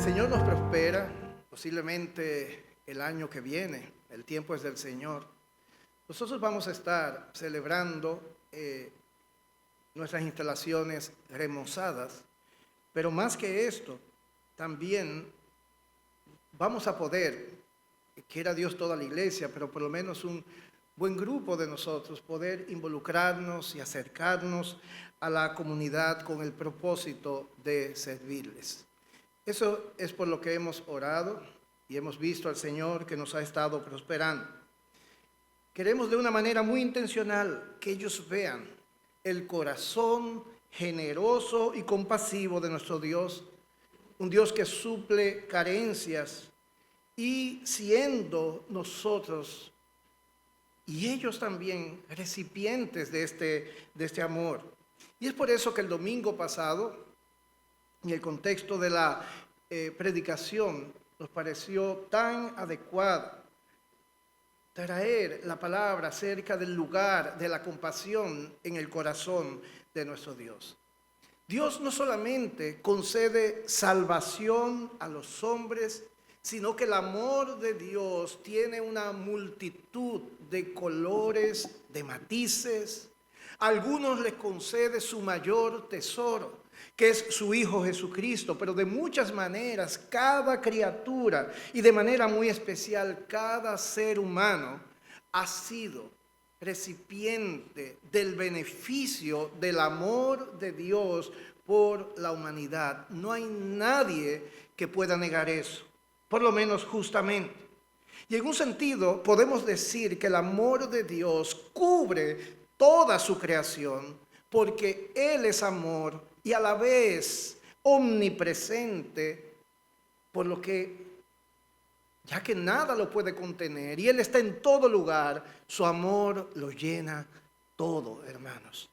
Señor nos prospera, posiblemente el año que viene, el tiempo es del Señor. Nosotros vamos a estar celebrando nuestras instalaciones remozadas, pero más que esto, también vamos a poder, quiera Dios toda la iglesia, pero por lo menos un buen grupo de nosotros, poder involucrarnos y acercarnos a la comunidad con el propósito de servirles. Eso es por lo que hemos orado y hemos visto al Señor que nos ha estado prosperando. Queremos de una manera muy intencional que ellos vean el corazón generoso y compasivo de nuestro Dios, un Dios que suple carencias y siendo nosotros y ellos también recipientes de este amor. Y es por eso que el domingo pasado, en el contexto de la predicación, nos pareció tan adecuado traer la palabra acerca del lugar de la compasión en el corazón de nuestro Dios. Dios no solamente concede salvación a los hombres, sino que el amor de Dios tiene una multitud de colores, de matices. A algunos les concede su mayor tesoro, que es su Hijo Jesucristo, pero de muchas maneras cada criatura y de manera muy especial cada ser humano ha sido recipiente del beneficio del amor de Dios por la humanidad. No hay nadie que pueda negar eso, por lo menos justamente. Y en un sentido podemos decir que el amor de Dios cubre toda su creación, porque Él es amor y a la vez omnipresente, por lo que, ya que nada lo puede contener y Él está en todo lugar, su amor lo llena todo, hermanos.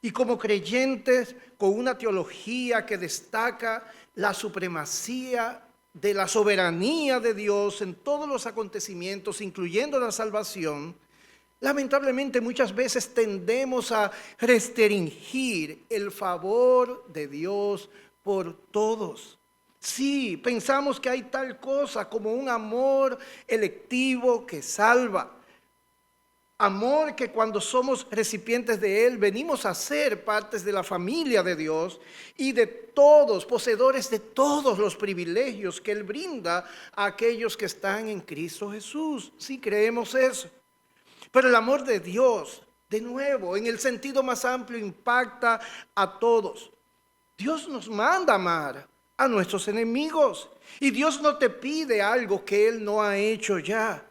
Y como creyentes con una teología que destaca la supremacía de la soberanía de Dios en todos los acontecimientos, incluyendo la salvación, lamentablemente muchas veces tendemos a restringir el favor de Dios por todos. Sí, pensamos que hay tal cosa como un amor electivo que salva. Amor que cuando somos recipientes de Él venimos a ser partes de la familia de Dios y de todos, poseedores de todos los privilegios que Él brinda a aquellos que están en Cristo Jesús. Sí, creemos eso. Pero el amor de Dios, de nuevo, en el sentido más amplio, impacta a todos. Dios nos manda amar a nuestros enemigos y Dios no te pide algo que Él no ha hecho ya.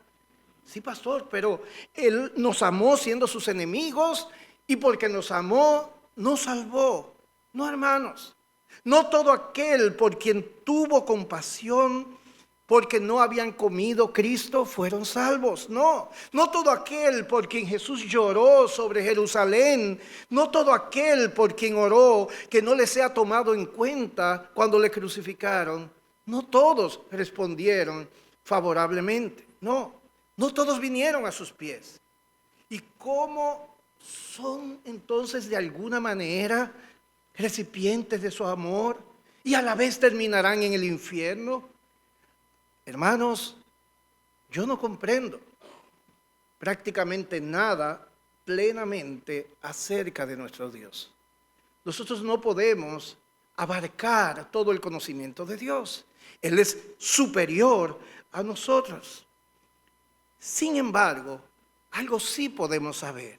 Sí, pastor, pero Él nos amó siendo sus enemigos y porque nos amó, nos salvó. No, hermanos, no todo aquel por quien tuvo compasión porque no habían comido Cristo fueron salvos. No, no todo aquel por quien Jesús lloró sobre Jerusalén, no todo aquel por quien oró que no le sea tomado en cuenta cuando le crucificaron, no todos respondieron favorablemente. No todos vinieron a sus pies. ¿Y cómo son entonces de alguna manera recipientes de su amor y a la vez terminarán en el infierno? Hermanos, yo no comprendo prácticamente nada plenamente acerca de nuestro Dios. Nosotros no podemos abarcar todo el conocimiento de Dios. Él es superior a nosotros. Sin embargo, algo sí podemos saber.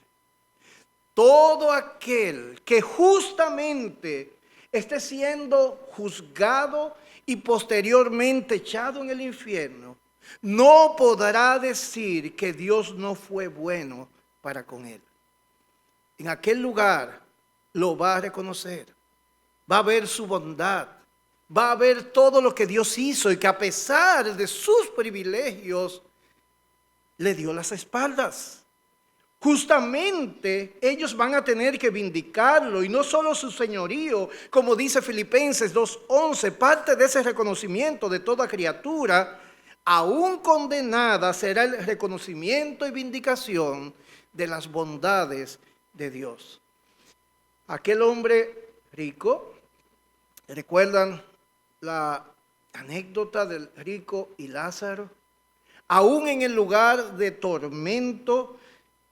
Todo aquel que justamente esté siendo juzgado y posteriormente echado en el infierno, no podrá decir que Dios no fue bueno para con él. En aquel lugar lo va a reconocer, va a ver su bondad, va a ver todo lo que Dios hizo y que a pesar de sus privilegios, le dio las espaldas. Justamente ellos van a tener que vindicarlo y no solo su señorío, como dice Filipenses 2:11, parte de ese reconocimiento de toda criatura, aún condenada será el reconocimiento y vindicación de las bondades de Dios. Aquel hombre rico, ¿recuerdan la anécdota del rico y Lázaro, aún en el lugar de tormento,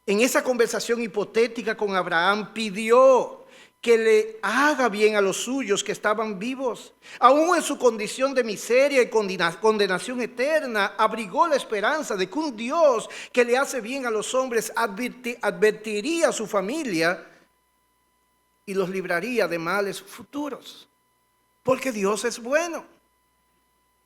en esa conversación hipotética con Abraham, pidió que le haga bien a los suyos que estaban vivos. Aún en su condición de miseria y condenación eterna, abrigó la esperanza de que un Dios que le hace bien a los hombres advertiría a su familia y los libraría de males futuros. Porque Dios es bueno.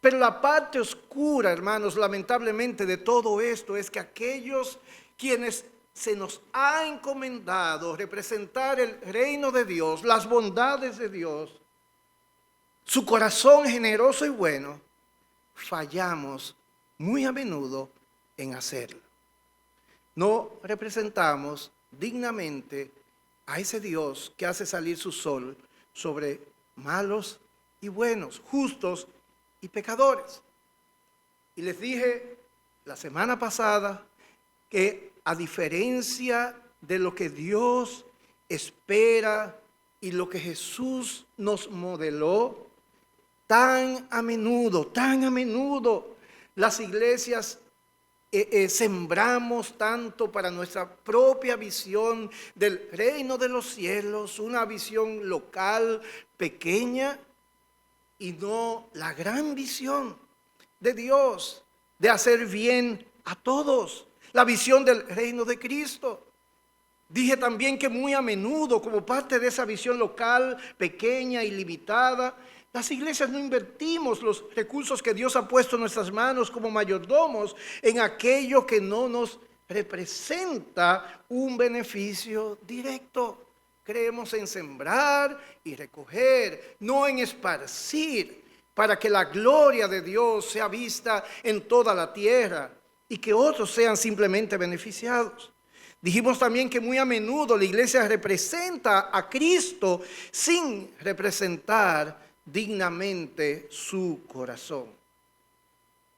Pero la parte oscura, hermanos, lamentablemente de todo esto es que aquellos quienes se nos ha encomendado representar el reino de Dios, las bondades de Dios, su corazón generoso y bueno, fallamos muy a menudo en hacerlo. No representamos dignamente a ese Dios que hace salir su sol sobre malos y buenos, justos y pecadores. Y les dije la semana pasada que a diferencia de lo que Dios espera y lo que Jesús nos modeló, tan a menudo, las iglesias sembramos tanto para nuestra propia visión del reino de los cielos, una visión local, pequeña, y no la gran visión de Dios, de hacer bien a todos. La visión del reino de Cristo. Dije también que muy a menudo, como parte de esa visión local, pequeña y limitada, las iglesias no invertimos los recursos que Dios ha puesto en nuestras manos como mayordomos en aquello que no nos representa un beneficio directo. Creemos en sembrar y recoger, no en esparcir, para que la gloria de Dios sea vista en toda la tierra y que otros sean simplemente beneficiados. Dijimos también que muy a menudo la iglesia representa a Cristo sin representar dignamente su corazón.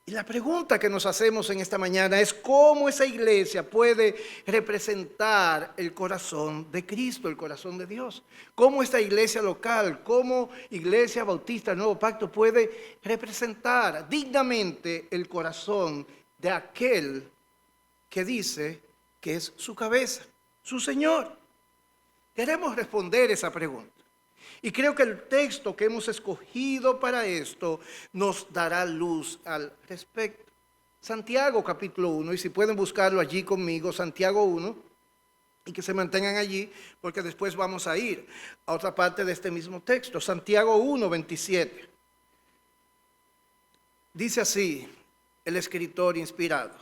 Y la pregunta que nos hacemos en esta mañana es cómo esa iglesia puede representar el corazón de Cristo, el corazón de Dios. Cómo esta iglesia local, cómo Iglesia Bautista del Nuevo Pacto puede representar dignamente el corazón de aquel que dice que es su cabeza, su Señor. Queremos responder esa pregunta. Y creo que el texto que hemos escogido para esto nos dará luz al respecto. Santiago capítulo 1, y si pueden buscarlo allí conmigo, Santiago 1, y que se mantengan allí, porque después vamos a ir a otra parte de este mismo texto. Santiago 1, 27. Dice así el escritor inspirado: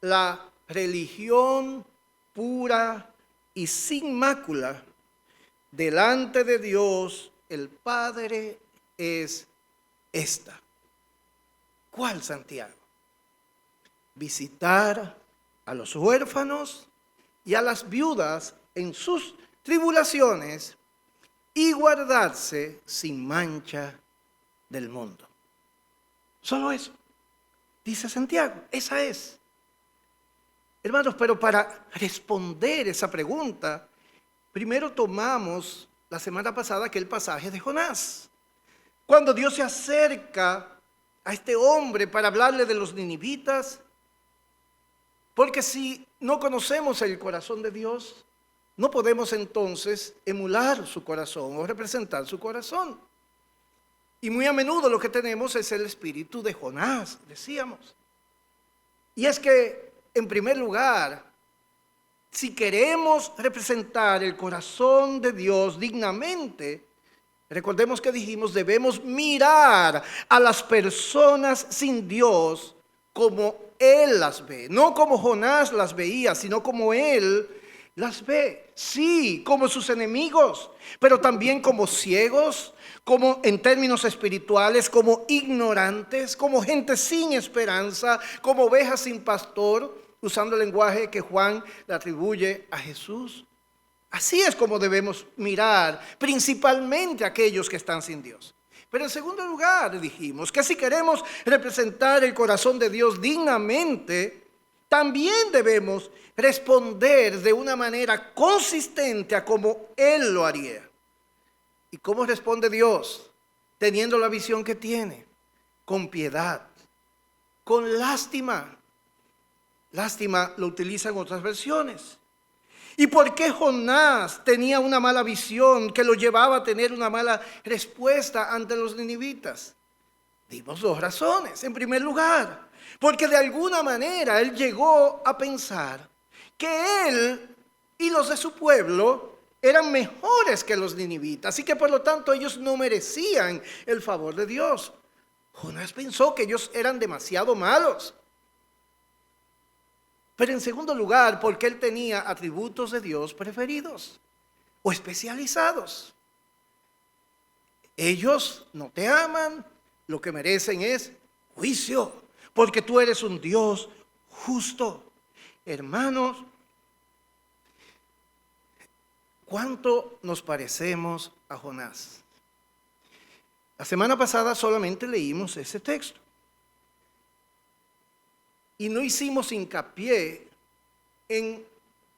la religión pura y sin mácula delante de Dios el Padre es esta. ¿Cuál, Santiago? Visitar a los huérfanos y a las viudas en sus tribulaciones y guardarse sin mancha del mundo. Solo eso, dice Santiago, esa es. Hermanos, pero para responder esa pregunta, primero tomamos la semana pasada aquel pasaje de Jonás. Cuando Dios se acerca a este hombre para hablarle de los ninivitas, porque si no conocemos el corazón de Dios, no podemos entonces emular su corazón o representar su corazón. Y muy a menudo lo que tenemos es el espíritu de Jonás, decíamos. Y es que, en primer lugar, si queremos representar el corazón de Dios dignamente, recordemos que dijimos, debemos mirar a las personas sin Dios como Él las ve. No como Jonás las veía, sino como Él las ve. Sí, como sus enemigos, pero también como ciegos, como en términos espirituales, como ignorantes, como gente sin esperanza, como ovejas sin pastor, usando el lenguaje que Juan le atribuye a Jesús. Así es como debemos mirar principalmente a aquellos que están sin Dios. Pero en segundo lugar dijimos que si queremos representar el corazón de Dios dignamente, también debemos responder de una manera consistente a como Él lo haría. ¿Y cómo responde Dios teniendo la visión que tiene? con piedad, con lástima. Lástima lo utilizan otras versiones. ¿Y por qué Jonás tenía una mala visión que lo llevaba a tener una mala respuesta ante los ninivitas? Dimos dos razones. En primer lugar, porque de alguna manera él llegó a pensar que él y los de su pueblo eran mejores que los ninivitas y que por lo tanto ellos no merecían el favor de Dios. Jonás pensó que ellos eran demasiado malos. Pero en segundo lugar, porque él tenía atributos de Dios preferidos o especializados. Ellos no te aman, lo que merecen es juicio, porque tú eres un Dios justo. Hermanos, ¿cuánto nos parecemos a Jonás? La semana pasada solamente leímos ese texto. Y no hicimos hincapié en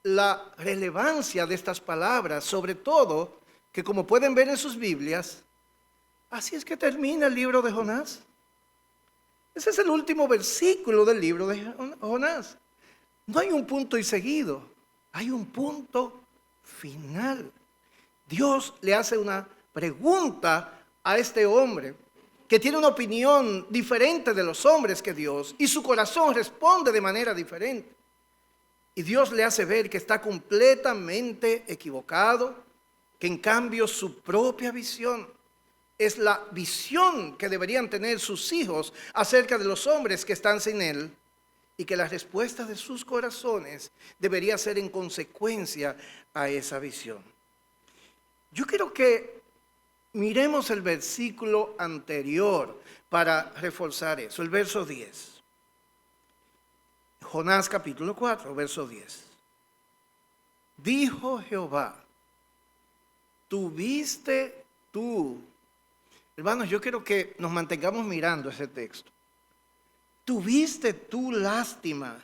la relevancia de estas palabras, sobre todo que como pueden ver en sus Biblias, así es que termina el libro de Jonás. Ese es el último versículo del libro de Jonás. No hay un punto y seguido, hay un punto final. Dios le hace una pregunta a este hombre que tiene una opinión diferente de los hombres que Dios, y su corazón responde de manera diferente. Y Dios le hace ver que está completamente equivocado, que en cambio su propia visión es la visión que deberían tener sus hijos acerca de los hombres que están sin él, y que la respuesta de sus corazones debería ser en consecuencia a esa visión. Yo quiero que miremos el versículo anterior para reforzar eso, el verso 10. Jonás capítulo 4, verso 10. Dijo Jehová, ¿tuviste tú? Hermanos, yo quiero que nos mantengamos mirando ese texto. ¿Tuviste tú lástima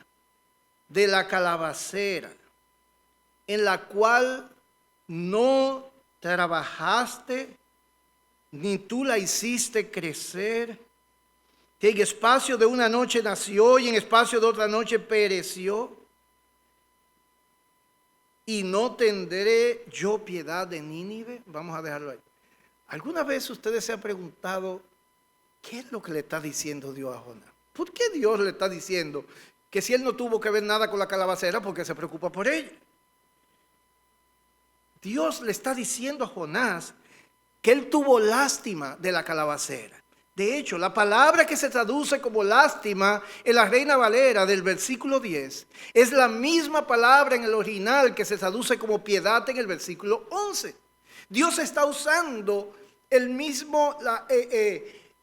de la calabacera en la cual no trabajaste, ni tú la hiciste crecer, que en espacio de una noche nació y en espacio de otra noche pereció? ¿Y no tendré yo piedad de Nínive? Vamos a dejarlo ahí. ¿Alguna vez ustedes se han preguntado qué es lo que le está diciendo Dios a Jonás? ¿Por qué Dios le está diciendo que si él no tuvo que ver nada con la calabacera, porque se preocupa por ella? Dios le está diciendo a Jonás que él tuvo lástima de la calabacera. De hecho, la palabra que se traduce como lástima en la Reina Valera del versículo 10 es la misma palabra en el original que se traduce como piedad en el versículo 11. Dios está usando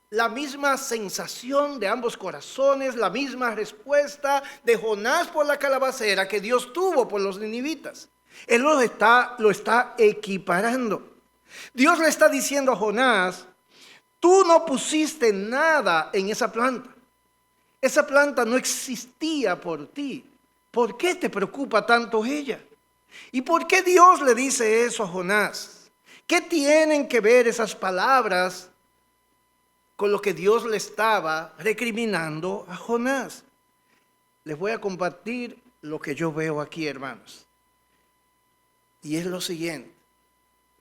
la misma sensación de ambos corazones, la misma respuesta de Jonás por la calabacera que Dios tuvo por los ninivitas. Él lo está equiparando. Dios le está diciendo a Jonás, tú no pusiste nada en esa planta. Esa planta no existía por ti. ¿Por qué te preocupa tanto ella? ¿Y por qué Dios le dice eso a Jonás? ¿Qué tienen que ver esas palabras con lo que Dios le estaba recriminando a Jonás? Les voy a compartir lo que yo veo aquí, hermanos. Y es lo siguiente.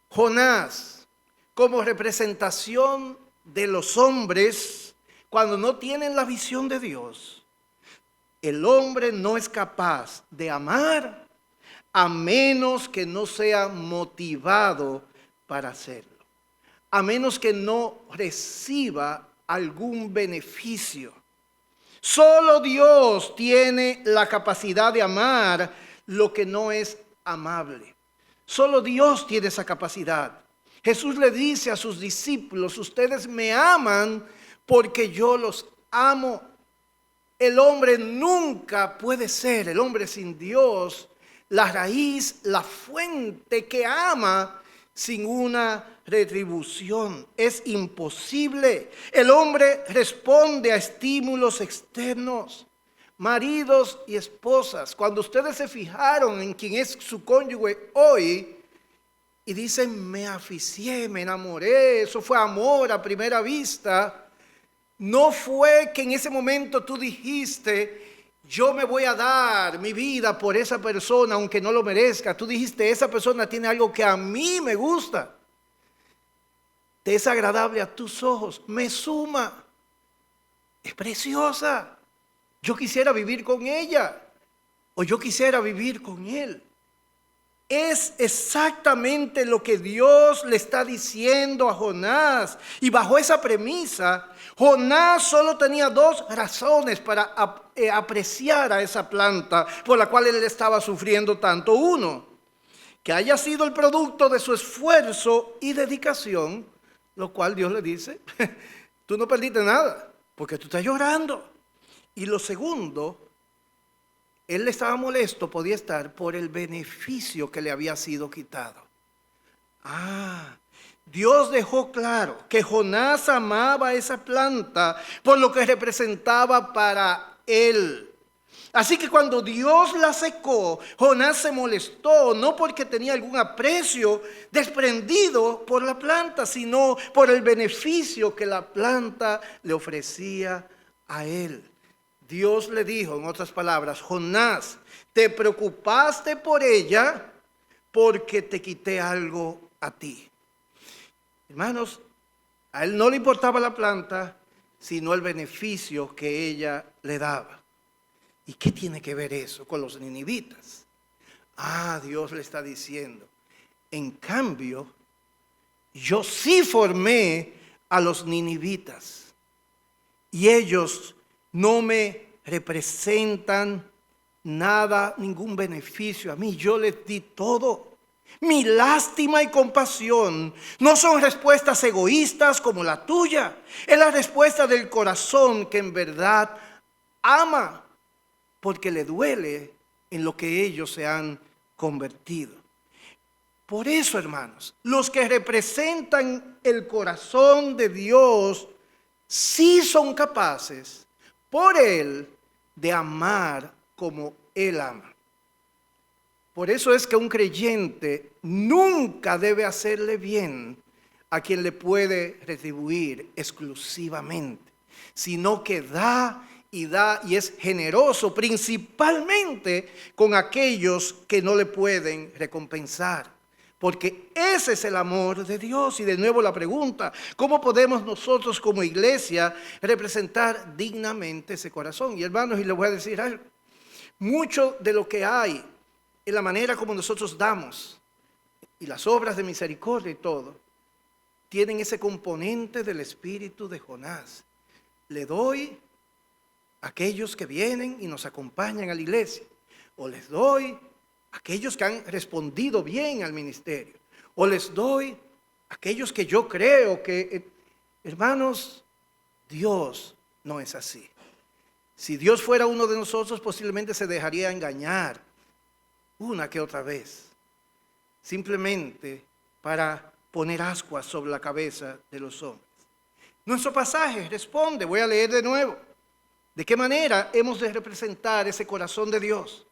Jonás, como representación de los hombres, cuando no tienen la visión de Dios, el hombre no es capaz de amar a menos que no sea motivado para hacerlo, a menos que no reciba algún beneficio. Solo Dios tiene la capacidad de amar lo que no es amable. Solo Dios tiene esa capacidad. Jesús le dice a sus discípulos, ustedes me aman porque yo los amo. El hombre nunca puede ser, el hombre sin Dios, la raíz, la fuente que ama sin una retribución. Es imposible. El hombre responde a estímulos externos. Maridos y esposas, cuando ustedes se fijaron en quién es su cónyuge hoy y dicen, me aficié, me enamoré, eso fue amor a primera vista, No fue que en ese momento tú dijiste, yo me voy a dar mi vida por esa persona aunque no lo merezca. Tú dijiste, esa persona tiene algo que a mí me gusta. Te es agradable a tus ojos, me suma. Es preciosa. Yo quisiera vivir con ella o yo quisiera vivir con él. Es exactamente lo que Dios le está diciendo a Jonás. Y bajo esa premisa, Jonás solo tenía dos razones para apreciar a esa planta por la cual él estaba sufriendo tanto. Uno, que haya sido el producto de su esfuerzo y dedicación, lo cual Dios le dice, tú no perdiste nada, porque tú estás llorando. Y lo segundo, él estaba molesto, podía estar por el beneficio que le había sido quitado. Dios dejó claro que Jonás amaba esa planta por lo que representaba para él. Así que cuando Dios la secó, Jonás se molestó, no porque tenía algún aprecio desprendido por la planta, sino por el beneficio que la planta le ofrecía a él. Dios le dijo, en otras palabras, Jonás, te preocupaste por ella porque te quité algo a ti. Hermanos, a él no le importaba la planta, sino el beneficio que ella le daba. ¿Y qué tiene que ver eso con los ninivitas? Dios le está diciendo, en cambio, yo sí formé a los ninivitas y ellos no me representan nada, ningún beneficio a mí. Yo les di todo. Mi lástima y compasión no son respuestas egoístas como la tuya. Es la respuesta del corazón que en verdad ama, porque le duele en lo que ellos se han convertido. Por eso, hermanos, los que representan el corazón de Dios sí son capaces por Él de amar como Él ama. Por eso es que un creyente nunca debe hacerle bien a quien le puede retribuir exclusivamente, sino que da y es generoso principalmente con aquellos que no le pueden recompensar. Porque ese es el amor de Dios. Y de nuevo la pregunta, ¿cómo podemos nosotros como iglesia representar dignamente ese corazón? Y hermanos, y les voy a decir algo, mucho de lo que hay en la manera como nosotros damos y las obras de misericordia y todo, tienen ese componente del espíritu de Jonás. Le doy a aquellos que vienen y nos acompañan a la iglesia, o les doy aquellos que han respondido bien al ministerio, o les doy aquellos que yo creo que, hermanos, Dios no es así. Si Dios fuera uno de nosotros, posiblemente se dejaría engañar una que otra vez, simplemente para poner ascuas sobre la cabeza de los hombres. Nuestro pasaje responde, voy a leer de nuevo, ¿de qué manera hemos de representar ese corazón de Dios?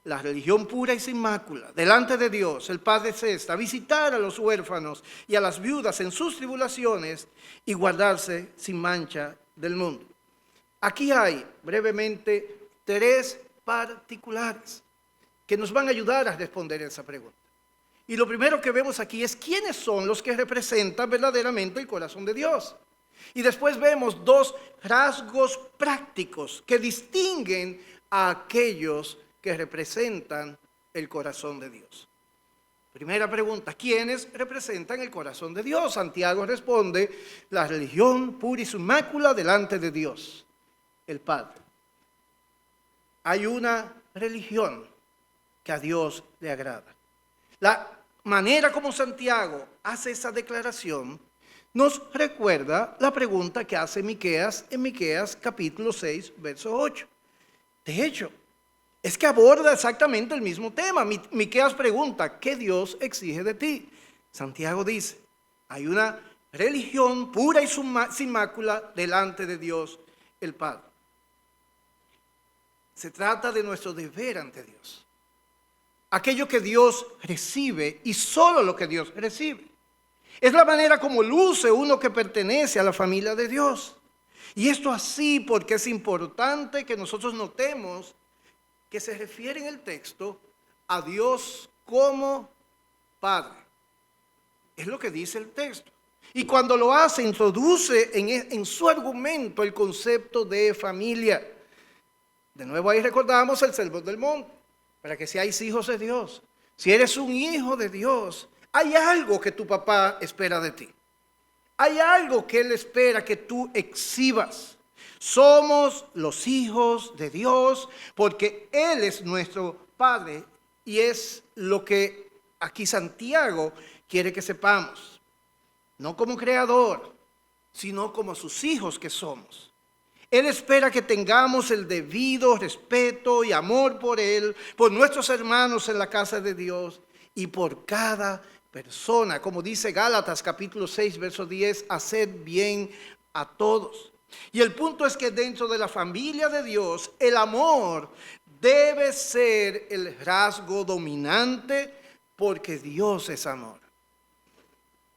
La religión pura y sin mácula, delante de Dios, el Padre es esta: visitar a los huérfanos y a las viudas en sus tribulaciones y guardarse sin mancha del mundo. Aquí hay brevemente tres particulares que nos van a ayudar a responder esa pregunta. Y lo primero que vemos aquí es quiénes son los que representan verdaderamente el corazón de Dios. Y después vemos dos rasgos prácticos que distinguen a aquellos que representan el corazón de Dios. Primera pregunta, ¿quiénes representan el corazón de Dios? Santiago responde, la religión pura y sin mácula delante de Dios, el Padre. Hay una religión que a Dios le agrada. La manera como Santiago hace esa declaración nos recuerda la pregunta que hace Miqueas en Miqueas capítulo 6, verso 8. De hecho, es que aborda exactamente el mismo tema. Miqueas pregunta, ¿qué Dios exige de ti? Santiago dice, hay una religión pura y sin mácula delante de Dios el Padre. Se trata de nuestro deber ante Dios. Aquello que Dios recibe y solo lo que Dios recibe. Es la manera como luce uno que pertenece a la familia de Dios. Y esto así porque es importante que nosotros notemos que se refiere en el texto a Dios como Padre. Es lo que dice el texto. Y cuando lo hace, introduce en su argumento el concepto de familia. De nuevo ahí recordamos el Sermón del Monte, para que seáis hijos de Dios. Si eres un hijo de Dios, hay algo que tu papá espera de ti. Hay algo que Él espera que tú exhibas. Somos los hijos de Dios porque Él es nuestro Padre y es lo que aquí Santiago quiere que sepamos. No como creador, sino como sus hijos que somos. Él espera que tengamos el debido respeto y amor por Él, por nuestros hermanos en la casa de Dios y por cada persona. Como dice Gálatas capítulo 6, verso 10, haced bien a todos. Y el punto es que dentro de la familia de Dios, el amor debe ser el rasgo dominante porque Dios es amor.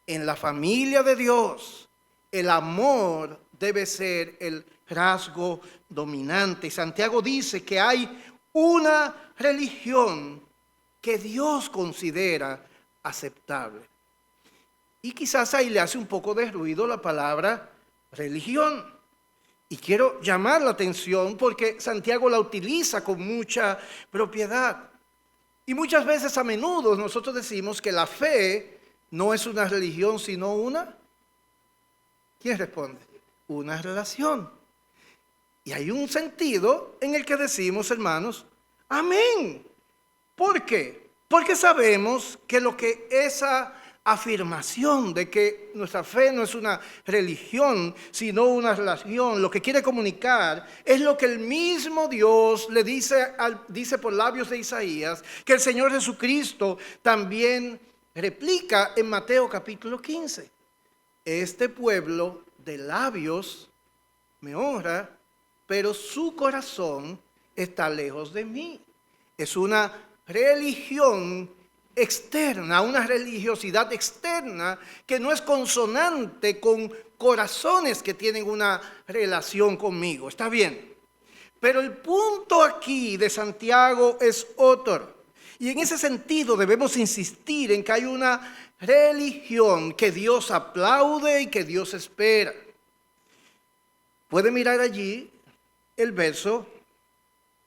En la familia de Dios, el amor debe ser el rasgo dominante. Santiago dice que hay una religión que Dios considera aceptable. Y quizás ahí le hace un poco de ruido la palabra religión. Y quiero llamar la atención porque Santiago la utiliza con mucha propiedad. Y muchas veces, a menudo, nosotros decimos que la fe no es una religión, sino una... ¿Quién responde? Una relación. Y hay un sentido en el que decimos, hermanos, amén. ¿Por qué? Porque sabemos que lo que esa afirmación de que nuestra fe no es una religión, sino una relación, lo que quiere comunicar es lo que el mismo Dios le dice por labios de Isaías, que el Señor Jesucristo también replica en Mateo capítulo 15. Este pueblo de labios me honra, pero su corazón está lejos de mí. Es una religión externa, una religiosidad externa que no es consonante con corazones que tienen una relación conmigo. ¿Está bien? Pero el punto aquí de Santiago es otro. Y en ese sentido debemos insistir en que hay una religión que Dios aplaude y que Dios espera. Puede mirar allí el verso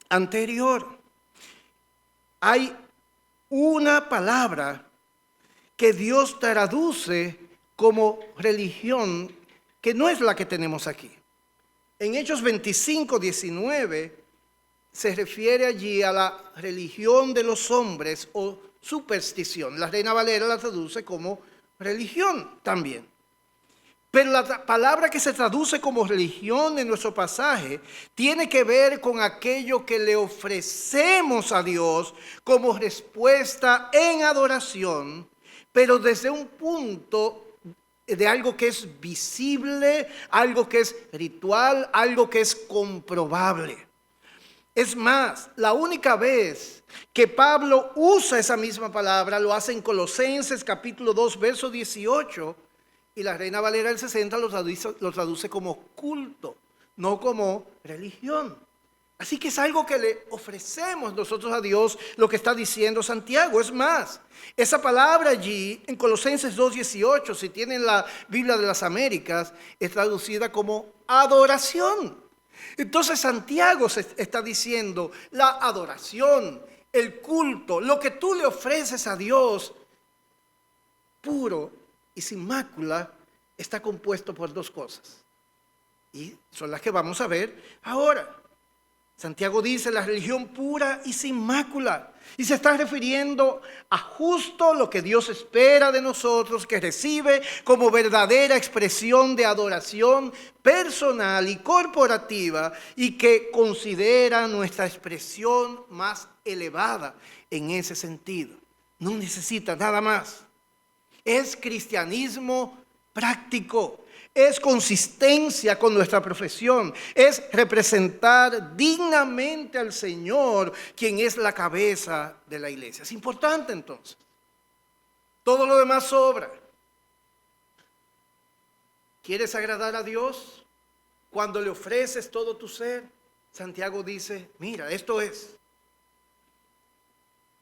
anterior. Hay una palabra que Dios traduce como religión que no es la que tenemos aquí. En Hechos 25, 19 se refiere allí a la religión de los hombres o superstición. La Reina Valera la traduce como religión también. Pero la palabra que se traduce como religión en nuestro pasaje tiene que ver con aquello que le ofrecemos a Dios como respuesta en adoración, pero desde un punto de algo que es visible, algo que es ritual, algo que es comprobable. Es más, la única vez que Pablo usa esa misma palabra lo hace en Colosenses capítulo 2, verso 18, y la Reina Valera del 60 lo traduce como culto, no como religión. Así que es algo que le ofrecemos nosotros a Dios, lo que está diciendo Santiago. Es más, esa palabra allí en Colosenses 2:18, si tienen la Biblia de las Américas, es traducida como adoración. Entonces Santiago se está diciendo la adoración, el culto, lo que tú le ofreces a Dios, puro y sin mácula, está compuesto por dos cosas. Y son las que vamos a ver ahora. Santiago dice la religión pura y sin mácula. Y se está refiriendo a justo lo que Dios espera de nosotros, que recibe como verdadera expresión de adoración personal y corporativa y que considera nuestra expresión más elevada en ese sentido. No necesita nada más. Es cristianismo práctico. Es consistencia con nuestra profesión, es representar dignamente al Señor, quien es la cabeza de la iglesia. Es importante entonces. Todo lo demás sobra. ¿Quieres agradar a Dios? cuando le ofreces todo tu ser, Santiago dice, mira, esto es.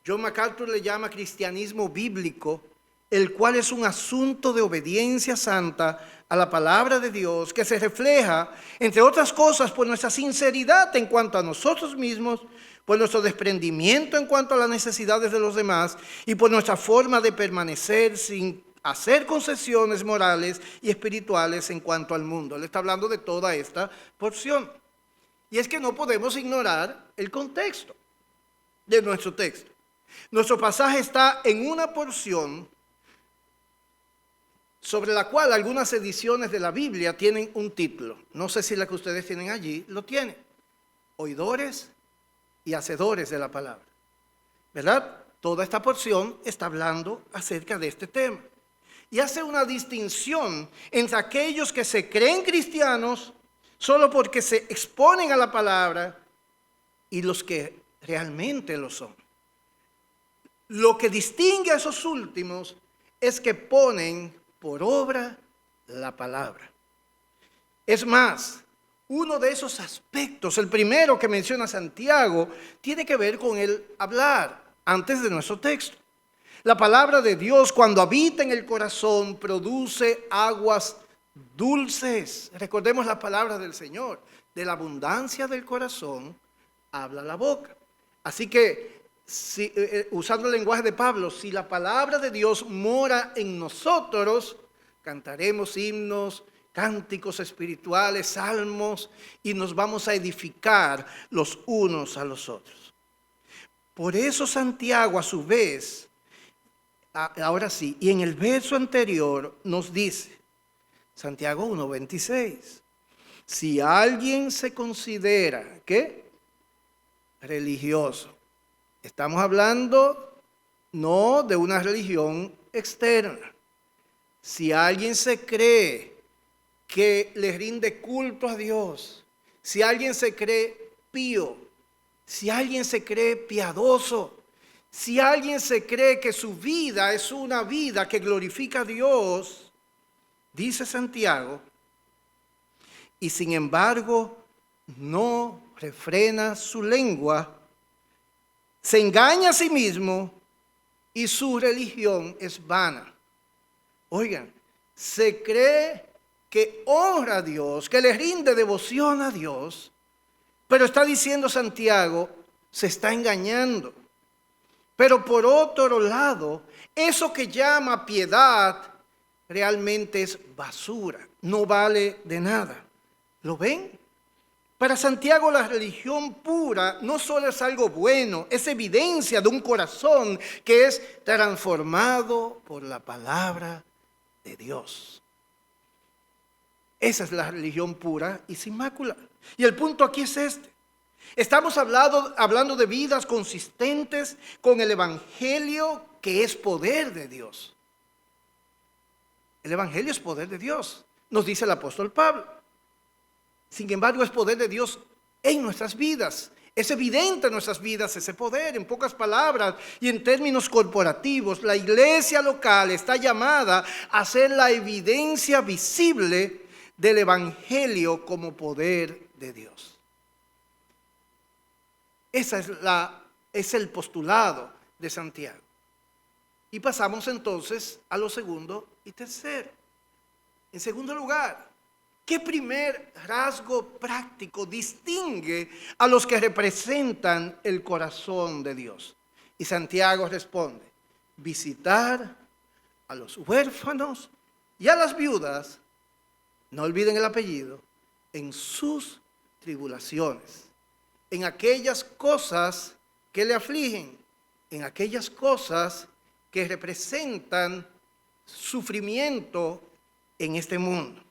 John MacArthur le llama cristianismo bíblico, el cual es un asunto de obediencia santa a la palabra de Dios, que se refleja, entre otras cosas, por nuestra sinceridad en cuanto a nosotros mismos, por nuestro desprendimiento en cuanto a las necesidades de los demás y por nuestra forma de permanecer sin hacer concesiones morales y espirituales en cuanto al mundo. Él está hablando de toda esta porción. Y es que no podemos ignorar el contexto de nuestro texto. Nuestro pasaje está en una porción sobre la cual algunas ediciones de la Biblia tienen un título. No sé si la que ustedes tienen allí lo tiene. Oidores y hacedores de la palabra. ¿Verdad? Toda esta porción está hablando acerca de este tema. Y hace una distinción entre aquellos que se creen cristianos solo porque se exponen a la palabra y los que realmente lo son. Lo que distingue a esos últimos es que ponen por obra la palabra. Es más, uno de esos aspectos, el primero que menciona Santiago, tiene que ver con el hablar antes de nuestro texto. La palabra de Dios, cuando habita en el corazón, produce aguas dulces. Recordemos las palabras del Señor. De la abundancia del corazón habla la boca. Así que, usando el lenguaje de Pablo, si la palabra de Dios mora en nosotros, cantaremos himnos, cánticos espirituales, salmos, y nos vamos a edificar los unos a los otros. Por eso Santiago, a su vez, ahora sí, y en el verso anterior nos dice, Santiago 1:26, si alguien se considera, ¿qué? Religioso. Estamos hablando no de una religión externa. Si alguien se cree que le rinde culto a Dios, si alguien se cree pío, si alguien se cree piadoso, si alguien se cree que su vida es una vida que glorifica a Dios, dice Santiago, y sin embargo no refrena su lengua, se engaña a sí mismo y su religión es vana. Oigan, se cree que honra a Dios, que le rinde devoción a Dios, pero está diciendo Santiago, se está engañando. Pero por otro lado, eso que llama piedad realmente es basura, no vale de nada. ¿Lo ven? Para Santiago la religión pura no solo es algo bueno, es evidencia de un corazón que es transformado por la palabra de Dios. Esa es la religión pura y sin mácula. Y el punto aquí es este. Estamos hablando de vidas consistentes con el Evangelio, que es poder de Dios. El Evangelio es poder de Dios, nos dice el apóstol Pablo. Sin embargo, es poder de Dios en nuestras vidas. Es evidente en nuestras vidas ese poder. En pocas palabras y en términos corporativos, la iglesia local está llamada a ser la evidencia visible del Evangelio como poder de Dios. Ese es el postulado de Santiago. Y pasamos entonces a lo segundo y tercero. En segundo lugar, ¿qué primer rasgo práctico distingue a los que representan el corazón de Dios? Y Santiago responde, visitar a los huérfanos y a las viudas, no olviden el apellido, en sus tribulaciones, en aquellas cosas que le afligen, en aquellas cosas que representan sufrimiento en este mundo.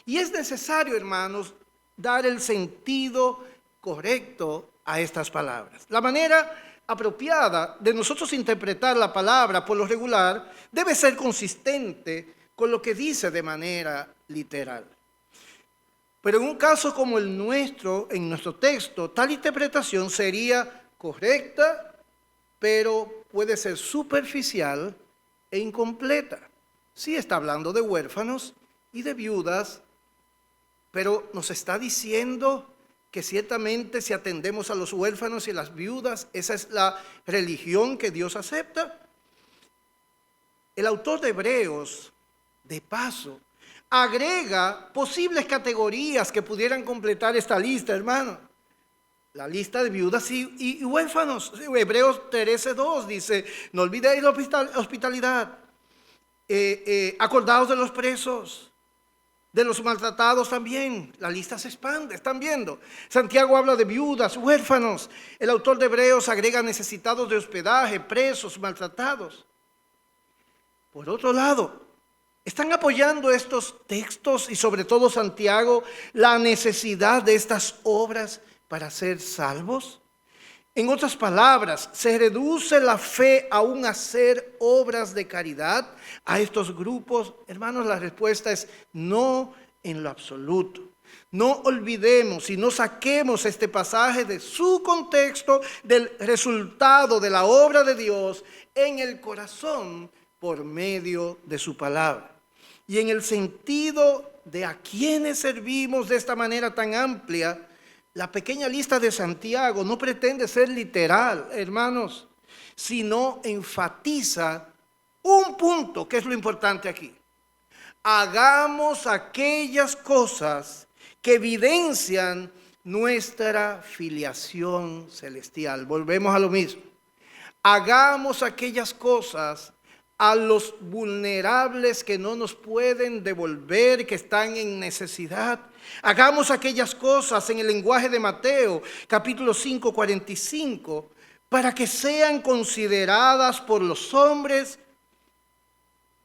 Y es necesario, hermanos, dar el sentido correcto a estas palabras. La manera apropiada de nosotros interpretar la palabra por lo regular debe ser consistente con lo que dice de manera literal. Pero en un caso como el nuestro, en nuestro texto, tal interpretación sería correcta, pero puede ser superficial e incompleta. Sí está hablando de huérfanos y de viudas pero nos está diciendo que ciertamente si atendemos a los huérfanos y a las viudas, esa es la religión que Dios acepta. El autor de Hebreos, de paso, agrega posibles categorías que pudieran completar esta lista, hermano. La lista de viudas y huérfanos. Hebreos 13:2 dice: no olvidéis la hospitalidad, acordaos de los presos, de los maltratados también. La lista se expande, están viendo. Santiago habla de viudas, huérfanos. El autor de Hebreos agrega necesitados de hospedaje, presos, maltratados. Por otro lado, ¿están apoyando estos textos y sobre todo Santiago la necesidad de estas obras para ser salvos? En otras palabras, ¿se reduce la fe a un hacer obras de caridad a estos grupos? Hermanos, la respuesta es no en lo absoluto. No olvidemos y no saquemos este pasaje de su contexto, del resultado de la obra de Dios en el corazón por medio de su palabra. Y en el sentido de a quienes servimos de esta manera tan amplia, la pequeña lista de Santiago no pretende ser literal, hermanos, sino enfatiza un punto que es lo importante aquí. Hagamos aquellas cosas que evidencian nuestra filiación celestial. Volvemos a lo mismo. Hagamos aquellas cosas a los vulnerables que no nos pueden devolver, que están en necesidad. Hagamos aquellas cosas en el lenguaje de Mateo, capítulo 5, 45, para que sean consideradas por los hombres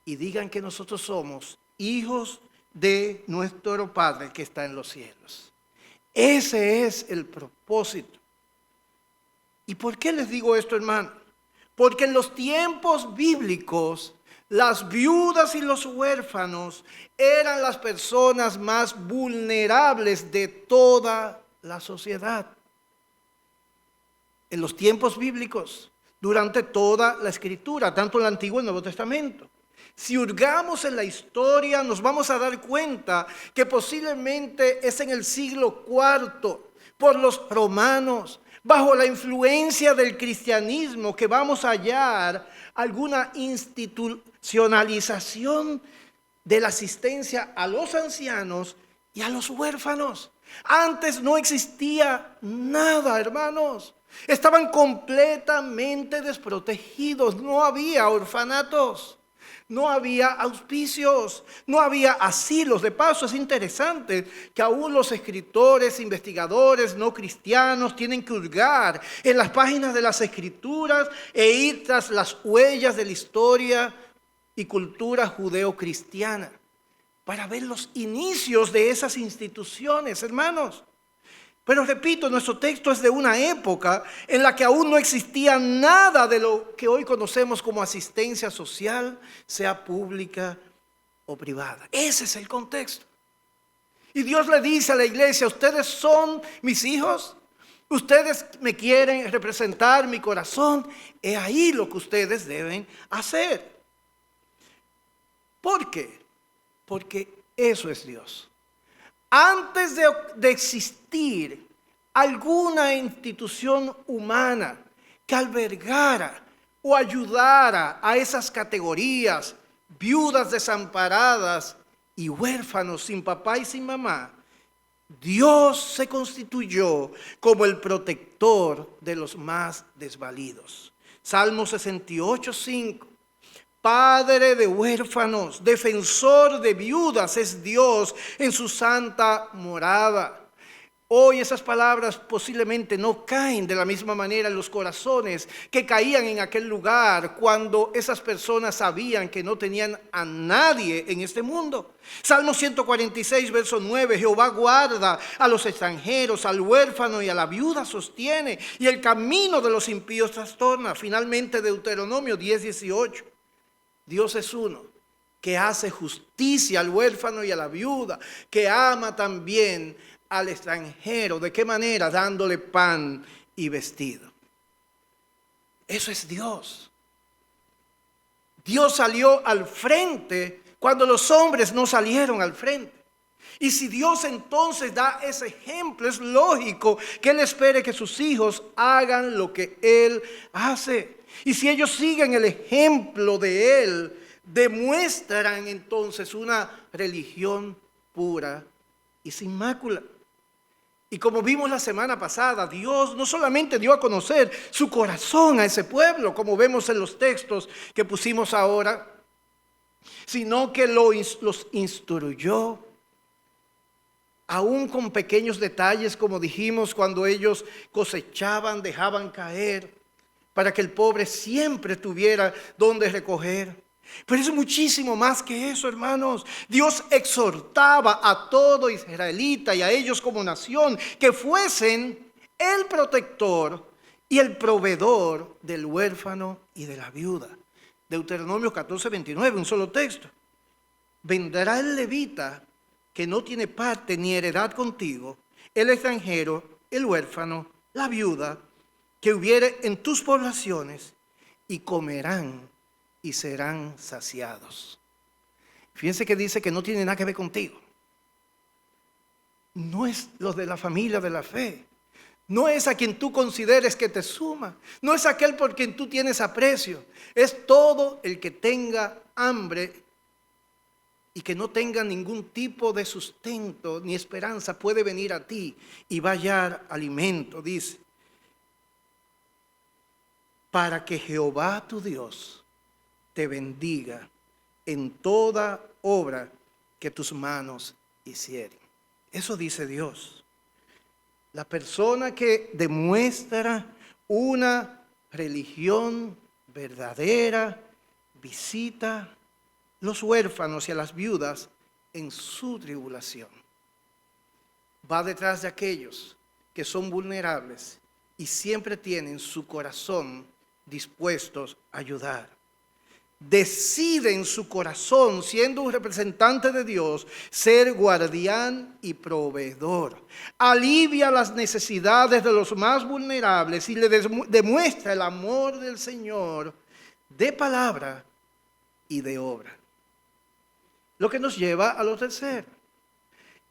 y digan que nosotros somos hijos de nuestro Padre que está en los cielos. Ese es el propósito. ¿Y por qué les digo esto, hermano? Porque en los tiempos bíblicos, las viudas y los huérfanos eran las personas más vulnerables de toda la sociedad. En los tiempos bíblicos, durante toda la Escritura, tanto el Antiguo y el Nuevo Testamento. Si hurgamos en la historia, nos vamos a dar cuenta que posiblemente es en el siglo IV, por los romanos, bajo la influencia del cristianismo, que vamos a hallar alguna institucionalización de la asistencia a los ancianos y a los huérfanos. Antes no existía nada, hermanos. Estaban completamente desprotegidos. No había orfanatos. No había auspicios, no había asilos. De paso, es interesante que aún los escritores, investigadores no cristianos tienen que hurgar en las páginas de las Escrituras e ir tras las huellas de la historia y cultura judeo-cristiana para ver los inicios de esas instituciones, hermanos. Pero repito, nuestro texto es de una época en la que aún no existía nada de lo que hoy conocemos como asistencia social, sea pública o privada. Ese es el contexto. Y Dios le dice a la iglesia: ustedes son mis hijos, ustedes me quieren representar mi corazón, es ahí lo que ustedes deben hacer. ¿Por qué? Porque eso es Dios. Antes de existir alguna institución humana que albergara o ayudara a esas categorías, viudas desamparadas y huérfanos sin papá y sin mamá, Dios se constituyó como el protector de los más desvalidos. Salmo 68:5. Padre de huérfanos, defensor de viudas es Dios en su santa morada. Hoy esas palabras posiblemente no caen de la misma manera en los corazones que caían en aquel lugar cuando esas personas sabían que no tenían a nadie en este mundo. Salmo 146, verso 9, Jehová guarda a los extranjeros, al huérfano y a la viuda sostiene, y el camino de los impíos trastorna. Finalmente Deuteronomio 10:18. Dios es uno que hace justicia al huérfano y a la viuda, que ama también al extranjero. ¿De qué manera? Dándole pan y vestido. Eso es Dios. Dios salió al frente cuando los hombres no salieron al frente. Y si Dios entonces da ese ejemplo, es lógico que Él espere que sus hijos hagan lo que Él hace. Y si ellos siguen el ejemplo de Él, demuestran entonces una religión pura y sin mácula. Y como vimos la semana pasada, Dios no solamente dio a conocer su corazón a ese pueblo, como vemos en los textos que pusimos ahora, sino que los instruyó, aún con pequeños detalles, como dijimos, cuando ellos cosechaban, dejaban caer, para que el pobre siempre tuviera donde recoger. Pero es muchísimo más que eso, hermanos. Dios exhortaba a todo israelita y a ellos como nación que fuesen el protector y el proveedor del huérfano y de la viuda. Deuteronomio 14:29, un solo texto. Vendrá el levita que no tiene parte ni heredad contigo, el extranjero, el huérfano, la viuda, que hubiere en tus poblaciones, y comerán y serán saciados. Fíjense que dice que no tiene nada que ver contigo. No es los de la familia de la fe. No es a quien tú consideres que te suma. No es aquel por quien tú tienes aprecio. Es todo el que tenga hambre y que no tenga ningún tipo de sustento ni esperanza, puede venir a ti y va a hallar alimento, dice. Para que Jehová tu Dios te bendiga en toda obra que tus manos hicieren. Eso dice Dios. La persona que demuestra una religión verdadera visita los huérfanos y a las viudas en su tribulación. Va detrás de aquellos que son vulnerables y siempre tienen su corazón dispuestos a ayudar. Decide en su corazón, siendo un representante de Dios, ser guardián y proveedor. Alivia las necesidades de los más vulnerables y le demuestra el amor del Señor de palabra y de obra. Lo que nos lleva a lo tercero.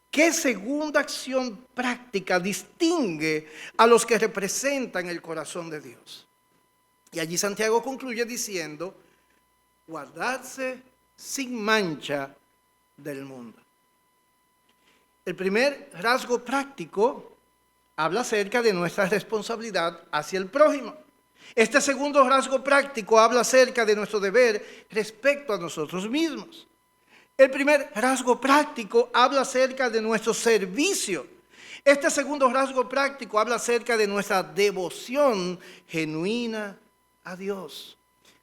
¿Qué segunda acción práctica distingue a los que representan el corazón de Dios? Y allí Santiago concluye diciendo: guardarse sin mancha del mundo. El primer rasgo práctico habla acerca de nuestra responsabilidad hacia el prójimo. Este segundo rasgo práctico habla acerca de nuestro deber respecto a nosotros mismos. El primer rasgo práctico habla acerca de nuestro servicio. Este segundo rasgo práctico habla acerca de nuestra devoción genuina a Dios.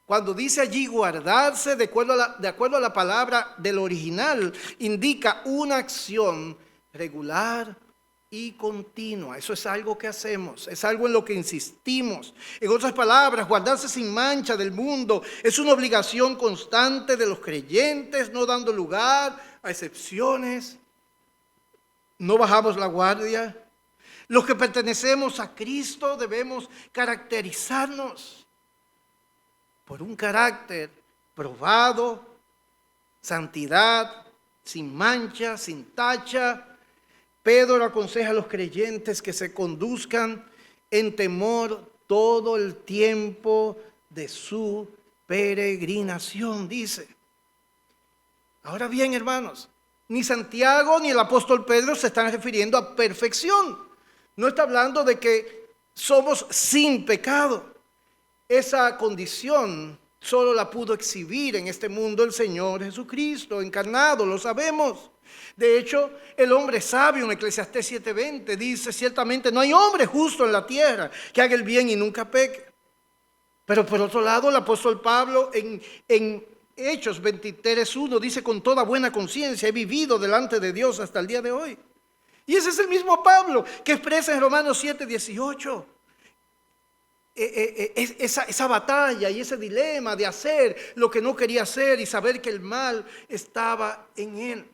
Cuando dice allí guardarse, de acuerdo a la palabra del original, indica una acción regular y continua. Eso es algo que hacemos, es algo en lo que insistimos. En otras palabras, guardarse sin mancha del mundo es una obligación constante de los creyentes, no dando lugar a excepciones. No bajamos la guardia. Los que pertenecemos a Cristo debemos caracterizarnos por un carácter probado, santidad, sin mancha, sin tacha. Pedro aconseja a los creyentes que se conduzcan en temor todo el tiempo de su peregrinación, dice. Ahora bien, hermanos, ni Santiago ni el apóstol Pedro se están refiriendo a perfección. No está hablando de que somos sin pecado. Esa condición solo la pudo exhibir en este mundo el Señor Jesucristo encarnado, lo sabemos. De hecho, el hombre sabio en Eclesiastés 7:20 dice: ciertamente no hay hombre justo en la tierra que haga el bien y nunca peque. Pero por otro lado, el apóstol Pablo en Hechos 23:1 dice: con toda buena conciencia he vivido delante de Dios hasta el día de hoy. Y ese es el mismo Pablo que expresa en Romanos 7:18 esa batalla y ese dilema de hacer lo que no quería hacer y saber que el mal estaba en él.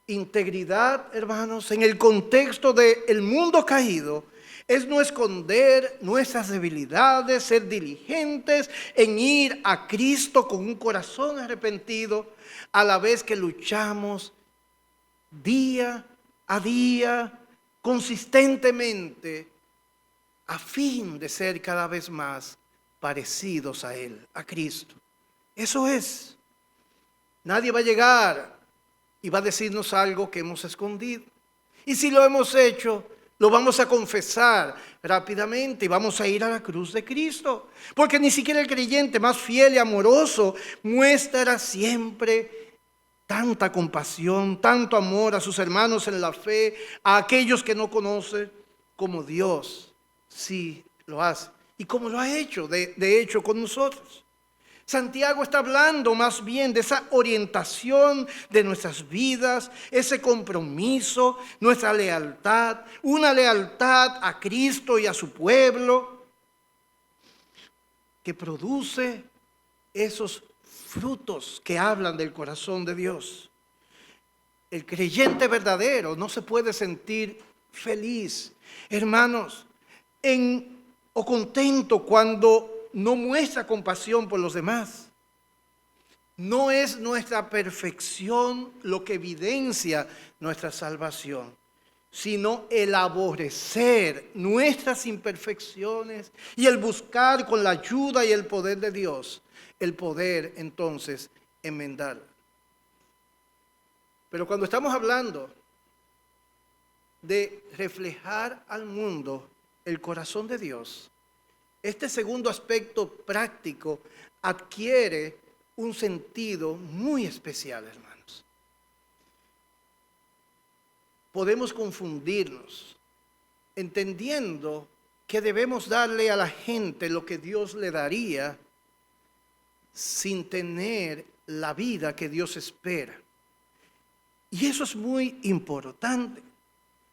Integridad, hermanos, en el contexto del mundo caído, es no esconder nuestras debilidades, ser diligentes en ir a Cristo con un corazón arrepentido, a la vez que luchamos día a día, consistentemente, a fin de ser cada vez más parecidos a Él, a Cristo. Eso es. Nadie va a llegar y va a decirnos algo que hemos escondido. Y si lo hemos hecho, lo vamos a confesar rápidamente y vamos a ir a la cruz de Cristo. Porque ni siquiera el creyente más fiel y amoroso muestra siempre tanta compasión, tanto amor a sus hermanos en la fe, a aquellos que no conocen, como Dios sí lo hace. Y como lo ha hecho, de hecho, con nosotros. Santiago está hablando más bien de esa orientación de nuestras vidas, ese compromiso, nuestra lealtad, una lealtad a Cristo y a su pueblo, que produce esos frutos que hablan del corazón de Dios. El creyente verdadero no se puede sentir feliz, hermanos, o contento cuando no muestra compasión por los demás. No es nuestra perfección lo que evidencia nuestra salvación, sino el aborrecer nuestras imperfecciones y el buscar con la ayuda y el poder de Dios, el poder entonces enmendar. Pero cuando estamos hablando de reflejar al mundo el corazón de Dios, este segundo aspecto práctico adquiere un sentido muy especial, hermanos. Podemos confundirnos entendiendo que debemos darle a la gente lo que Dios le daría sin tener la vida que Dios espera. Y eso es muy importante.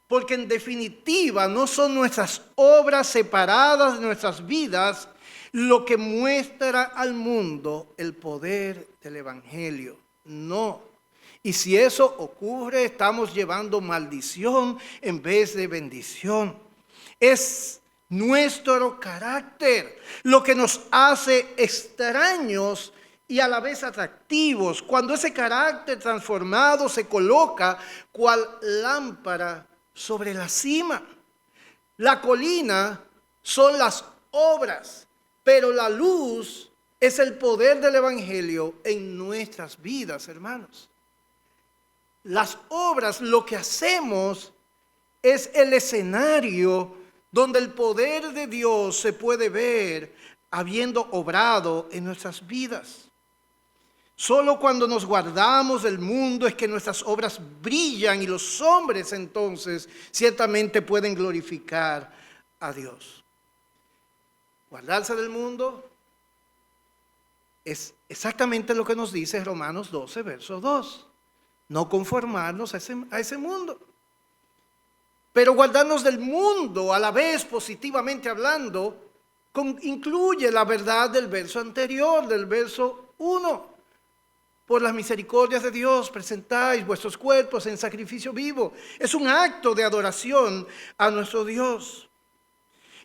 Porque en definitiva no son nuestras obras separadas de nuestras vidas lo que muestra al mundo el poder del Evangelio. No. Y si eso ocurre, estamos llevando maldición en vez de bendición. Es nuestro carácter lo que nos hace extraños y a la vez atractivos. Cuando ese carácter transformado se coloca cual lámpara sobre la cima. La colina son las obras, pero la luz es el poder del Evangelio en nuestras vidas, hermanos. Las obras, lo que hacemos, es el escenario donde el poder de Dios se puede ver habiendo obrado en nuestras vidas. Solo cuando nos guardamos del mundo es que nuestras obras brillan y los hombres entonces ciertamente pueden glorificar a Dios. Guardarse del mundo es exactamente lo que nos dice Romanos 12, verso 2. No conformarnos a ese mundo. Pero guardarnos del mundo a la vez, positivamente hablando, incluye la verdad del verso anterior, del verso 1. Por las misericordias de Dios, presentáis vuestros cuerpos en sacrificio vivo. Es un acto de adoración a nuestro Dios.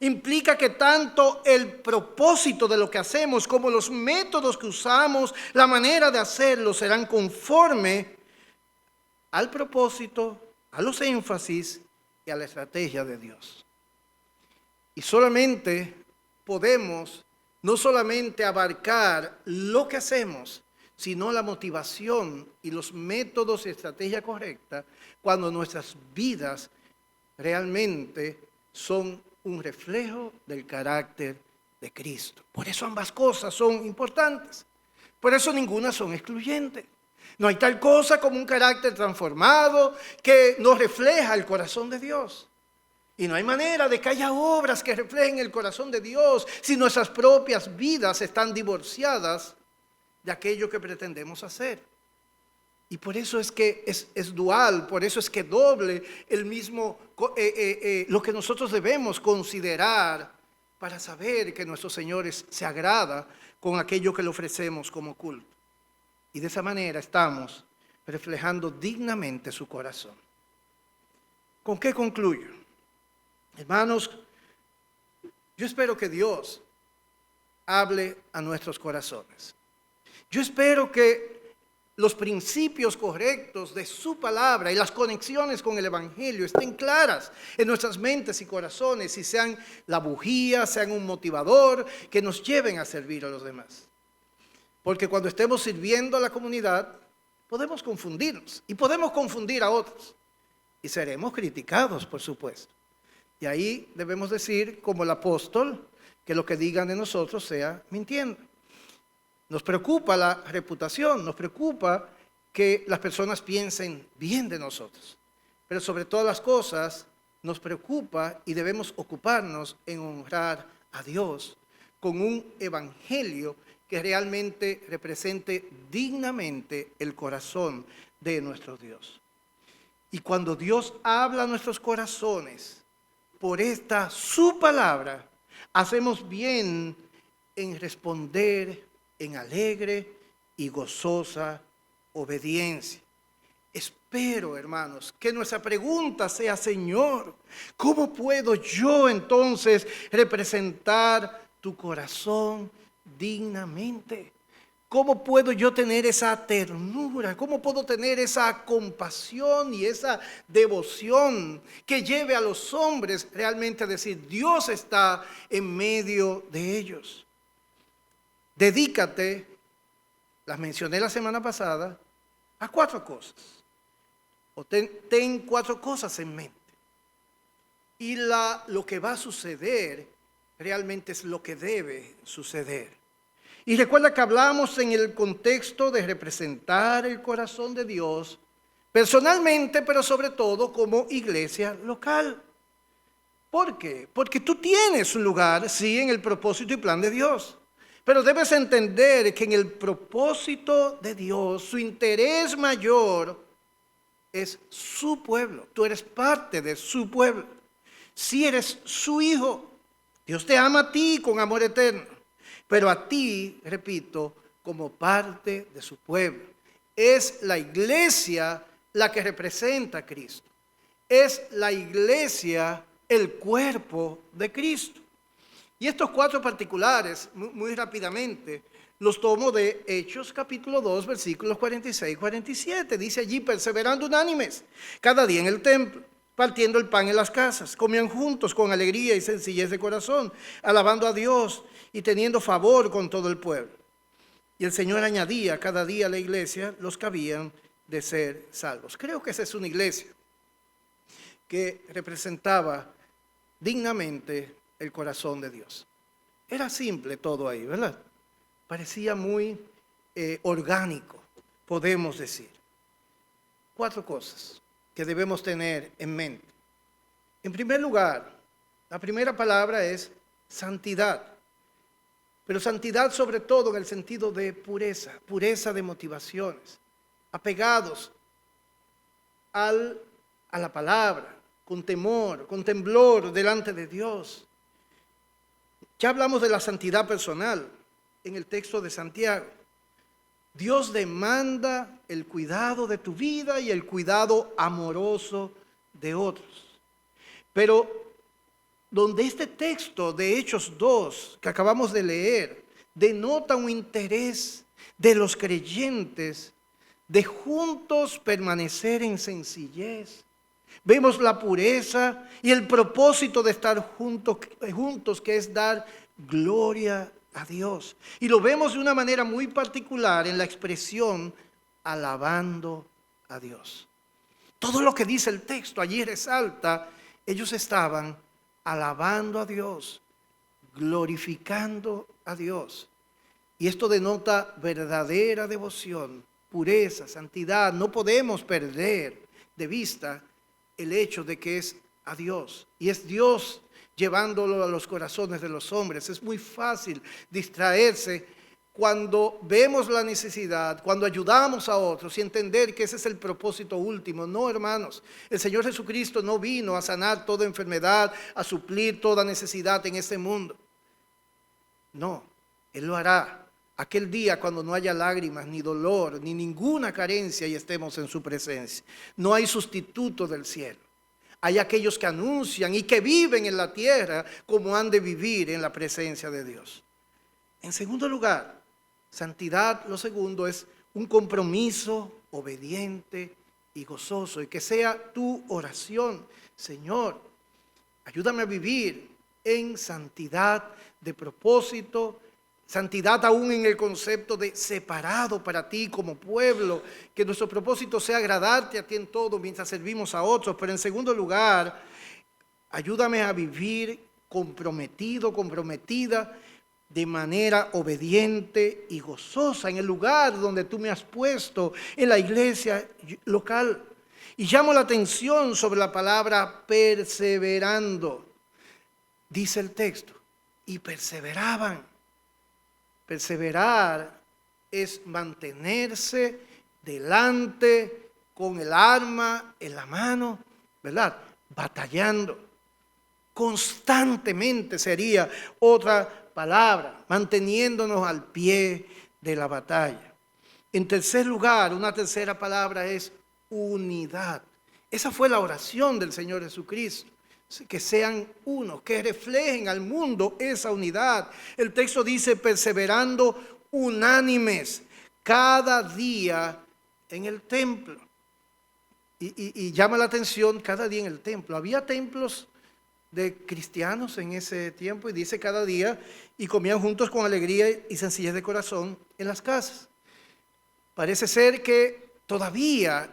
Implica que tanto el propósito de lo que hacemos como los métodos que usamos, la manera de hacerlo, serán conforme al propósito, a los énfasis y a la estrategia de Dios. Y solamente podemos no solamente abarcar lo que hacemos, sino la motivación y los métodos y estrategia correcta cuando nuestras vidas realmente son un reflejo del carácter de Cristo. Por eso ambas cosas son importantes. Por eso ninguna son excluyentes. No hay tal cosa como un carácter transformado que nos refleja el corazón de Dios. Y no hay manera de que haya obras que reflejen el corazón de Dios si nuestras propias vidas están divorciadas de aquello que pretendemos hacer. Y por eso es que es dual, por eso es que doble el mismo, lo que nosotros debemos considerar para saber que nuestro Señor se agrada con aquello que le ofrecemos como culto. Y de esa manera estamos reflejando dignamente su corazón. ¿Con qué concluyo? Hermanos, yo espero que Dios hable a nuestros corazones. Yo espero que los principios correctos de su palabra y las conexiones con el Evangelio estén claras en nuestras mentes y corazones y sean la bujía, sean un motivador que nos lleven a servir a los demás. Porque cuando estemos sirviendo a la comunidad, podemos confundirnos y podemos confundir a otros. Y seremos criticados, por supuesto. Y ahí debemos decir, como el apóstol, que lo que digan de nosotros sea mintiendo. Nos preocupa la reputación, nos preocupa que las personas piensen bien de nosotros. Pero sobre todas las cosas, nos preocupa y debemos ocuparnos en honrar a Dios con un evangelio que realmente represente dignamente el corazón de nuestro Dios. Y cuando Dios habla a nuestros corazones por esta su palabra, hacemos bien en responder en alegre y gozosa obediencia. Espero, hermanos, que nuestra pregunta sea: Señor, ¿cómo puedo yo entonces representar tu corazón dignamente? ¿Cómo puedo yo tener esa ternura? ¿Cómo puedo tener esa compasión y esa devoción que lleve a los hombres realmente a decir: Dios está en medio de ellos? Dedícate, las mencioné la semana pasada, a 4 cosas. O ten 4 cosas en mente. Y lo que va a suceder realmente es lo que debe suceder. Y recuerda que hablamos en el contexto de representar el corazón de Dios personalmente, pero sobre todo como iglesia local. ¿Por qué? Porque tú tienes un lugar, sí, en el propósito y plan de Dios. Pero debes entender que en el propósito de Dios, su interés mayor es su pueblo. Tú eres parte de su pueblo. Si eres su hijo, Dios te ama a ti con amor eterno. Pero a ti, repito, como parte de su pueblo. Es la iglesia la que representa a Cristo. Es la iglesia el cuerpo de Cristo. Y estos 4 particulares, muy rápidamente, los tomo de Hechos capítulo 2, versículos 46 y 47. Dice allí: perseverando unánimes cada día en el templo, partiendo el pan en las casas, comían juntos con alegría y sencillez de corazón, alabando a Dios y teniendo favor con todo el pueblo. Y el Señor añadía cada día a la iglesia los que habían de ser salvos. Creo que esa es una iglesia que representaba dignamente el corazón de Dios. Era simple todo ahí, ¿verdad? Parecía muy orgánico, podemos decir. 4 cosas que debemos tener en mente. En primer lugar, la primera palabra es santidad. Pero santidad sobre todo en el sentido de pureza, pureza de motivaciones, apegados a la palabra, con temor, con temblor delante de Dios. Ya hablamos de la santidad personal en el texto de Santiago. Dios demanda el cuidado de tu vida y el cuidado amoroso de otros. Pero donde este texto de Hechos 2 que acabamos de leer denota un interés de los creyentes de juntos permanecer en sencillez. Vemos la pureza y el propósito de estar juntos, que es dar gloria a Dios. Y lo vemos de una manera muy particular en la expresión alabando a Dios. Todo lo que dice el texto allí resalta, ellos estaban alabando a Dios, glorificando a Dios. Y esto denota verdadera devoción, pureza, santidad. No podemos perder de vista el hecho de que es a Dios. Y es Dios llevándolo a los corazones de los hombres. Es muy fácil distraerse cuando vemos la necesidad, cuando ayudamos a otros y entender que ese es el propósito último. No, hermanos, el Señor Jesucristo no vino a sanar toda enfermedad, a suplir toda necesidad en este mundo. No, Él lo hará aquel día cuando no haya lágrimas, ni dolor, ni ninguna carencia y estemos en su presencia. No hay sustituto del cielo. Hay aquellos que anuncian y que viven en la tierra como han de vivir en la presencia de Dios. En segundo lugar, santidad, lo segundo es un compromiso obediente y gozoso, y que sea tu oración: Señor, ayúdame a vivir en santidad de propósito, santidad aún en el concepto de separado para ti como pueblo, que nuestro propósito sea agradarte a ti en todo mientras servimos a otros. Pero en segundo lugar, ayúdame a vivir comprometido, comprometida, de manera obediente y gozosa en el lugar donde tú me has puesto, en la iglesia local. Y llamo la atención sobre la palabra perseverando. Dice el texto, y perseveraban. Perseverar es mantenerse delante con el arma en la mano, ¿verdad? Batallando. Constantemente sería otra palabra, manteniéndonos al pie de la batalla. En tercer lugar, una tercera palabra es unidad. Esa fue la oración del Señor Jesucristo. Que sean uno, que reflejen al mundo esa unidad. El texto dice, perseverando unánimes cada día en el templo. Y llama la atención, cada día en el templo. Había templos de cristianos en ese tiempo, y dice cada día, y comían juntos con alegría y sencillez de corazón en las casas. Parece ser que todavía,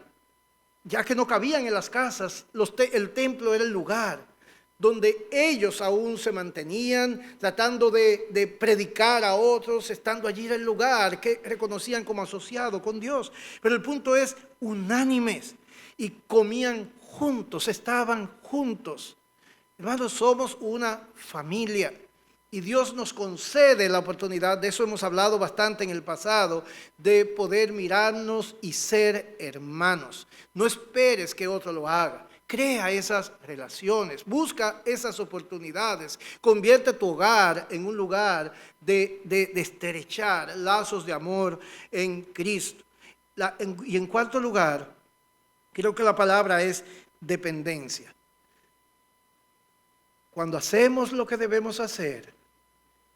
ya que no cabían en las casas, el templo era el lugar donde ellos aún se mantenían, tratando de predicar a otros, estando allí en el lugar que reconocían como asociado con Dios. Pero el punto es unánimes, y comían juntos, estaban juntos. Hermanos, somos una familia. Y Dios nos concede la oportunidad, de eso hemos hablado bastante en el pasado, de poder mirarnos y ser hermanos. No esperes que otro lo haga. Crea esas relaciones, busca esas oportunidades, convierte tu hogar en un lugar de estrechar lazos de amor en Cristo. Y en cuarto lugar, creo que la palabra es dependencia. Cuando hacemos lo que debemos hacer,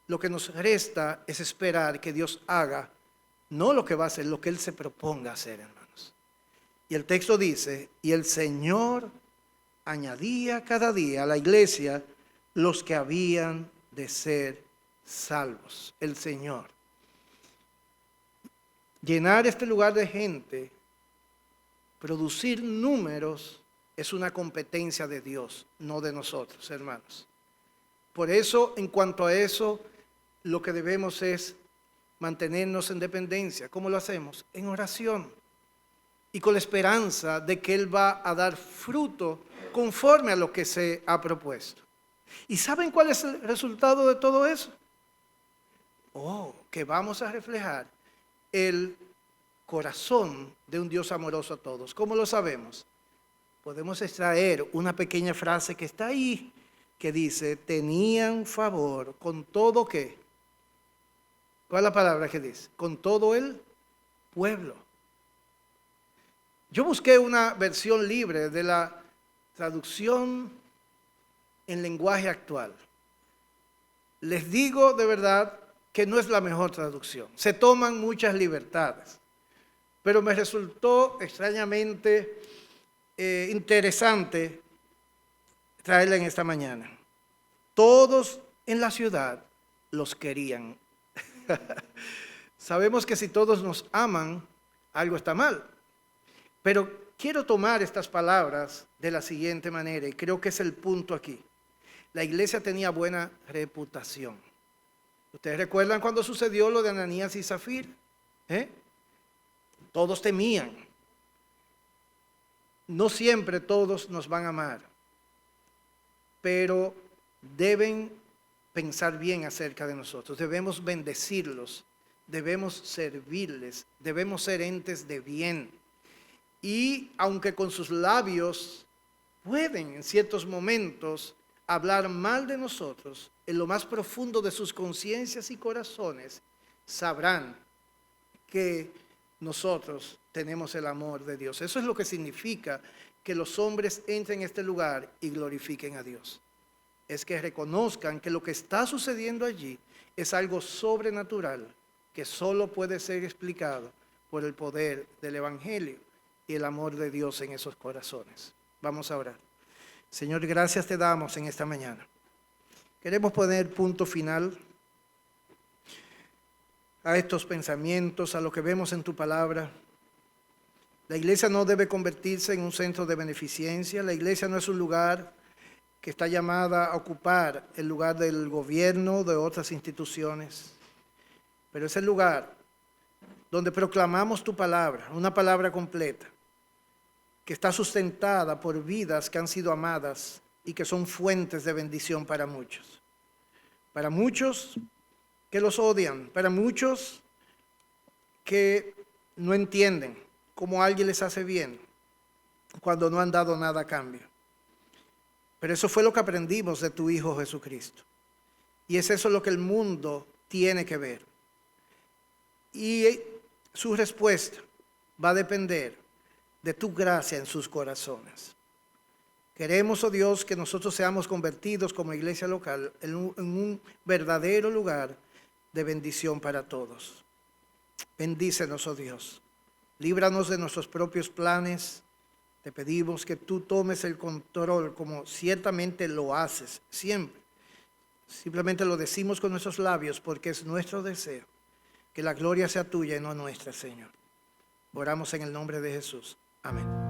lo que nos resta es esperar que Dios haga, no lo que va a hacer, lo que Él se proponga hacer, hermanos. Y el texto dice, y el Señor añadía cada día a la iglesia los que habían de ser salvos. El Señor. Llenar este lugar de gente, producir números, es una competencia de Dios, no de nosotros, hermanos. Por eso, en cuanto a eso, lo que debemos es mantenernos en dependencia. ¿Cómo lo hacemos? En oración. Y con la esperanza de que Él va a dar fruto conforme a lo que se ha propuesto. ¿Y saben cuál es el resultado de todo eso? Que vamos a reflejar el corazón de un Dios amoroso a todos. ¿Cómo lo sabemos? Podemos extraer una pequeña frase que está ahí, que dice, tenían favor con todo ¿qué? ¿Cuál es la palabra que dice? Con todo el pueblo. Yo busqué una versión libre de la traducción en lenguaje actual. Les digo de verdad que no es la mejor traducción. Se toman muchas libertades. Pero me resultó extrañamente interesante traerla en esta mañana. Todos en la ciudad los querían. Sabemos que si todos nos aman, algo está mal. Pero quiero tomar estas palabras de la siguiente manera, y creo que es el punto aquí. La iglesia tenía buena reputación. ¿Ustedes recuerdan cuando sucedió lo de Ananías y Zafira? Todos temían. No siempre todos nos van a amar, pero deben pensar bien acerca de nosotros. Debemos bendecirlos, debemos servirles, debemos ser entes de bien. Y aunque con sus labios pueden en ciertos momentos hablar mal de nosotros, en lo más profundo de sus conciencias y corazones sabrán que nosotros tenemos el amor de Dios. Eso es lo que significa que los hombres entren en este lugar y glorifiquen a Dios. Es que reconozcan que lo que está sucediendo allí es algo sobrenatural que solo puede ser explicado por el poder del Evangelio y el amor de Dios en esos corazones. Vamos a orar. Señor, gracias te damos en esta mañana. Queremos poner punto final a estos pensamientos, a lo que vemos en tu palabra. La iglesia no debe convertirse en un centro de beneficencia. La iglesia no es un lugar que está llamada a ocupar el lugar del gobierno, de otras instituciones. Pero es el lugar donde proclamamos tu palabra, una palabra completa, que está sustentada por vidas que han sido amadas y que son fuentes de bendición para muchos. Para muchos que los odian, para muchos que no entienden cómo alguien les hace bien cuando no han dado nada a cambio. Pero eso fue lo que aprendimos de tu Hijo Jesucristo. Y es eso lo que el mundo tiene que ver. Y su respuesta va a depender de tu gracia en sus corazones. Queremos, oh Dios, que nosotros seamos convertidos como iglesia local en un verdadero lugar de bendición para todos. Bendícenos, oh Dios. Líbranos de nuestros propios planes. Te pedimos que tú tomes el control como ciertamente lo haces siempre. Simplemente lo decimos con nuestros labios porque es nuestro deseo. Que la gloria sea tuya y no nuestra, Señor. Oramos en el nombre de Jesús. Amén.